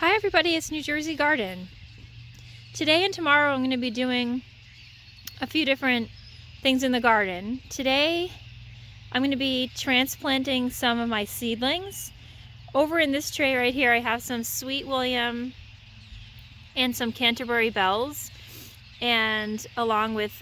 Hi everybody, it's New Jersey Garden. Today and tomorrow I'm going to be doing a few different things in the garden. Today I'm going to be transplanting some of my seedlings. Over in this tray right here I have some Sweet William and some Canterbury Bells, and along with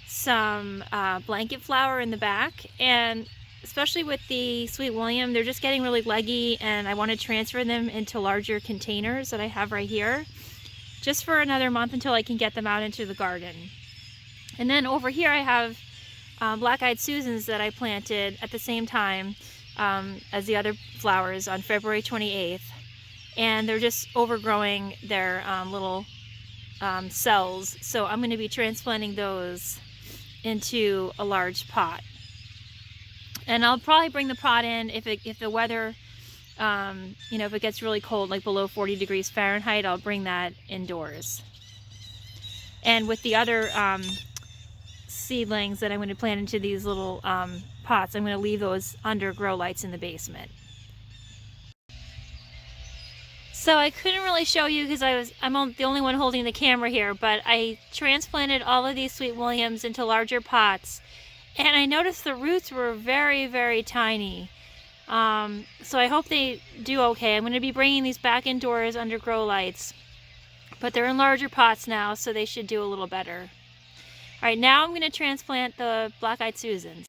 some blanket flower in the back. And especially with the Sweet William, they're just getting really leggy, and I want to transfer them into larger containers that I have right here, just for another month until I can get them out into the garden. And then over here I have black-eyed Susans that I planted at the same time as the other flowers on February 28th. And they're just overgrowing their little cells. So I'm going to be transplanting those into a large pot. And I'll probably bring the pot in if the weather, if it gets really cold, like below 40 degrees Fahrenheit, I'll bring that indoors. And with the other seedlings that I'm going to plant into these little pots, I'm going to leave those under grow lights in the basement. So I couldn't really show you because I'm the only one holding the camera here, but I transplanted all of these Sweet Williams into larger pots. And I noticed the roots were very, very tiny. So I hope they do okay. I'm going to be bringing these back indoors under grow lights. But they're in larger pots now, so they should do a little better. Alright, now I'm going to transplant the black-eyed Susans.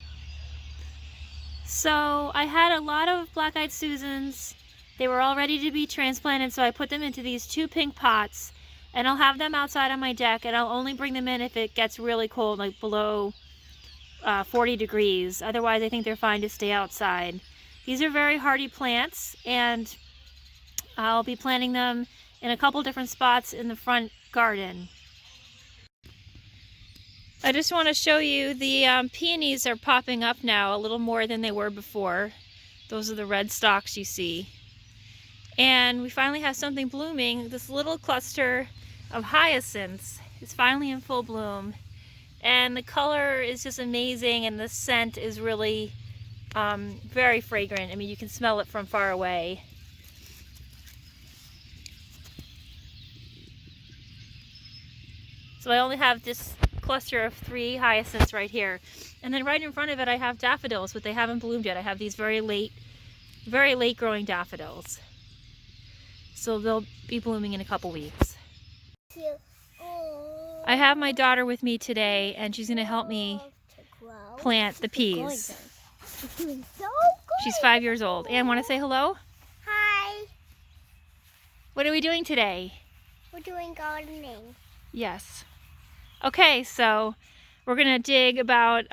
So I had a lot of black-eyed Susans. They were all ready to be transplanted, so I put them into these two pink pots. And I'll have them outside on my deck, and I'll only bring them in if it gets really cold, like below 40 degrees. Otherwise, I think they're fine to stay outside. These are very hardy plants, and I'll be planting them in a couple different spots in the front garden. I just want to show you the peonies are popping up now a little more than they were before. Those are the red stalks you see. And we finally have something blooming. This little cluster of hyacinths is finally in full bloom. And the color is just amazing, and the scent is really very fragrant. I mean, you can smell it from far away. So I only have this cluster of 3 hyacinths right here. And then right in front of it I have daffodils, but they haven't bloomed yet. I have these very late growing daffodils. So they'll be blooming in a couple weeks. I have my daughter with me today, and she's going to help me plant the peas. She's 5 years old. Anne, want to say hello? Hi. What are we doing today? We're doing gardening. Yes. Okay, so we're going to dig about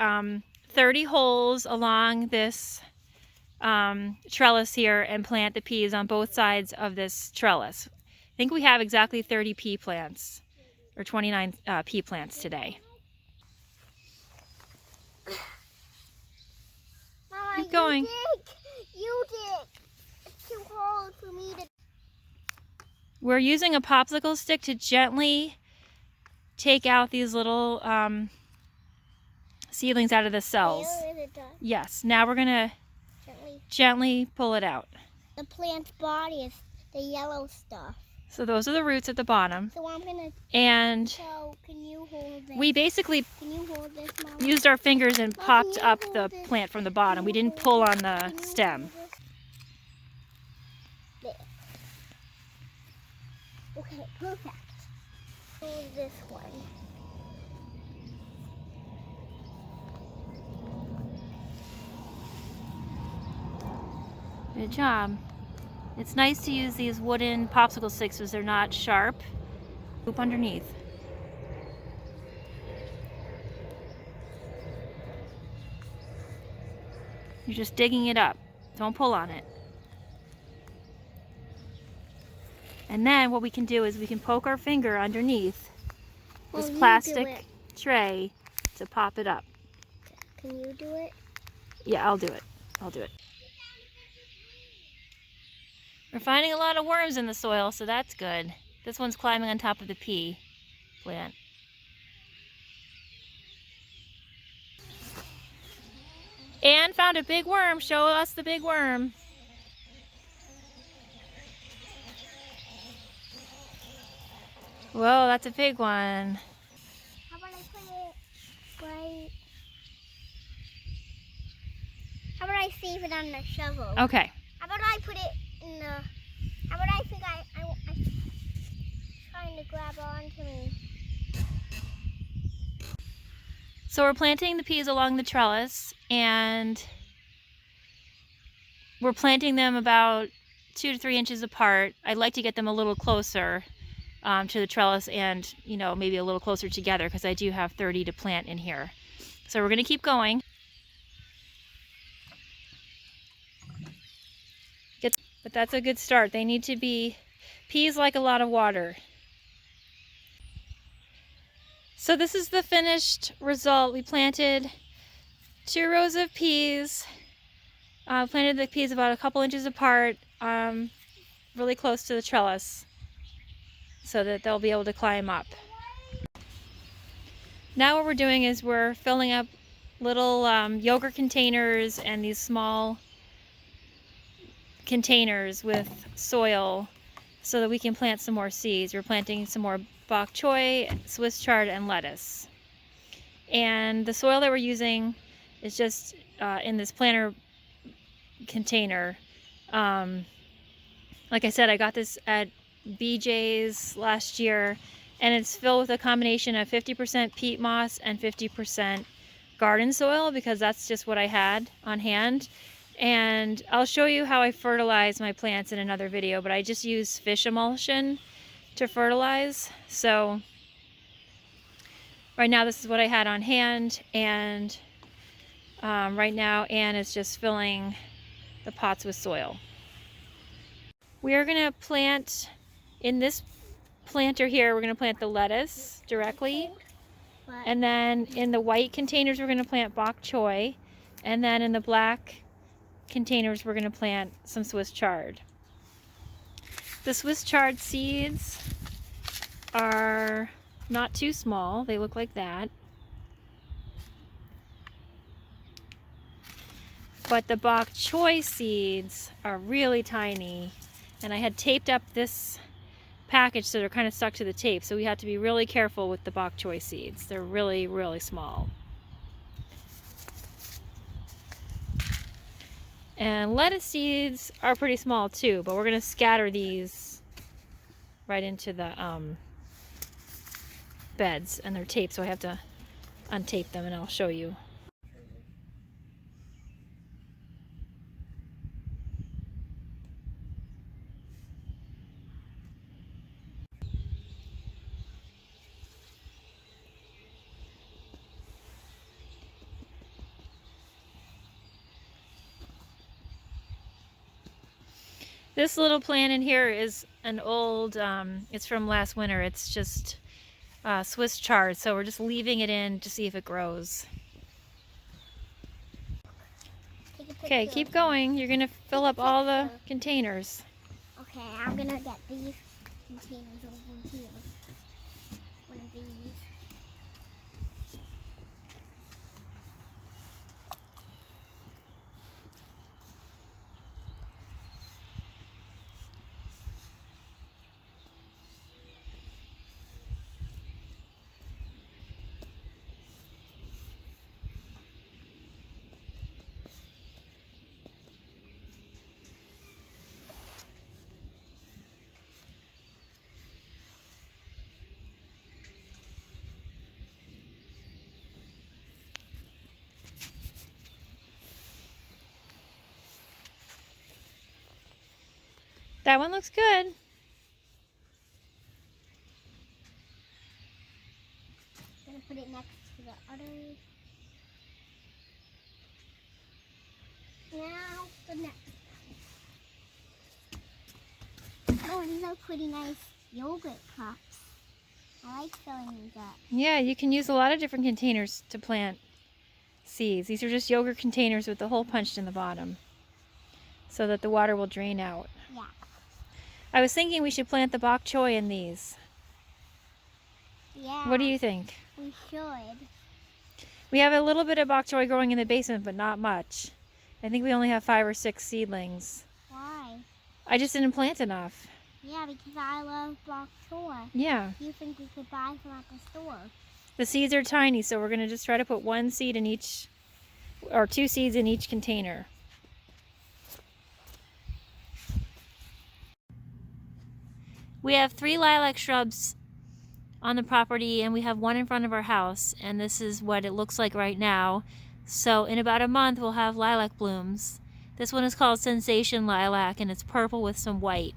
30 holes along this trellis here and plant the peas on both sides of this trellis. I think we have exactly 30 pea plants, or 29 pea plants today. Mama, Keep going. You dig. It's too hard for me to. We're using a popsicle stick to gently take out these little seedlings out of the cells. Is it done? Yes, now we're going to gently pull it out. The plant's body is the yellow stuff. So those are the roots at the bottom. So I'm gonna. And So can you hold this? we basically Can you hold this, Mama? used our fingers and Mom, popped can you up hold the this? plant from the bottom. We didn't pull on the stem. There. Okay, perfect. Hold this one. Good job. It's nice to use these wooden popsicle sticks because they're not sharp. Loop underneath. You're just digging it up. Don't pull on it. And then what we can do is we can poke our finger underneath this plastic tray to pop it up. Can you do it? Yeah, I'll do it. I'll do it. We're finding a lot of worms in the soil, so that's good. This one's climbing on top of the pea plant. Anne found a big worm. Show us the big worm. Whoa, that's a big one. How about I put it right? How about I save it on the shovel? Okay. How about I put it in the? How about I think I'm trying to grab onto me? So we're planting the peas along the trellis, and we're planting them about 2 to 3 inches apart. I'd like to get them a little closer to the trellis, and maybe a little closer together, because I do have 30 to plant in here. So we're going to keep going. But that's a good start. They need to be, peas like a lot of water. So this is the finished result. We planted 2 rows of peas. Planted the peas about a couple inches apart, really close to the trellis, so that they'll be able to climb up. Now what we're doing is we're filling up little yogurt containers and these small containers with soil so that we can plant some more seeds. We're planting some more bok choy, Swiss chard, and lettuce. And the soil that we're using is just in this planter container. Like I said, I got this at BJ's last year, and it's filled with a combination of 50% peat moss and 50% garden soil, because that's just what I had on hand. And I'll show you how I fertilize my plants in another video, but I just use fish emulsion to fertilize. So right now this is what I had on hand, and right now Anne is just filling the pots with soil. We are going to plant, in this planter here, we're going to plant the lettuce directly. And then in the white containers, we're going to plant bok choy. And then in the black containers, we're going to plant some Swiss chard. The Swiss chard seeds are not too small. They look like that. But the bok choy seeds are really tiny. And I had taped up this package so they're kind of stuck to the tape. So we have to be really careful with the bok choy seeds. They're really, really small. And lettuce seeds are pretty small too, but we're going to scatter these right into the beds, and they're taped, so I have to untape them, and I'll show you. This little plant in here is an old, it's from last winter. It's just Swiss chard, so we're just leaving it in to see if it grows. Okay, keep going. You're gonna fill up all the containers. Okay, I'm gonna get these containers over here. One of these. That one looks good. I'm gonna put it next to the others. Now the next one. Oh, these are pretty nice yogurt cups. I like filling these up. Yeah, you can use a lot of different containers to plant seeds. These are just yogurt containers with the hole punched in the bottom so that the water will drain out. Yeah. I was thinking we should plant the bok choy in these. Yeah. What do you think? We should. We have a little bit of bok choy growing in the basement, but not much. I think we only have 5 or 6 seedlings. Why? I just didn't plant enough. Yeah, because I love bok choy. Yeah. You think we could buy some at the store? The seeds are tiny, so we're going to just try to put 1 seed in each, or 2 seeds in each container. We have 3 lilac shrubs on the property, and we have 1 in front of our house, and this is what it looks like right now. So in about a month we'll have lilac blooms. This one is called Sensation Lilac, and it's purple with some white.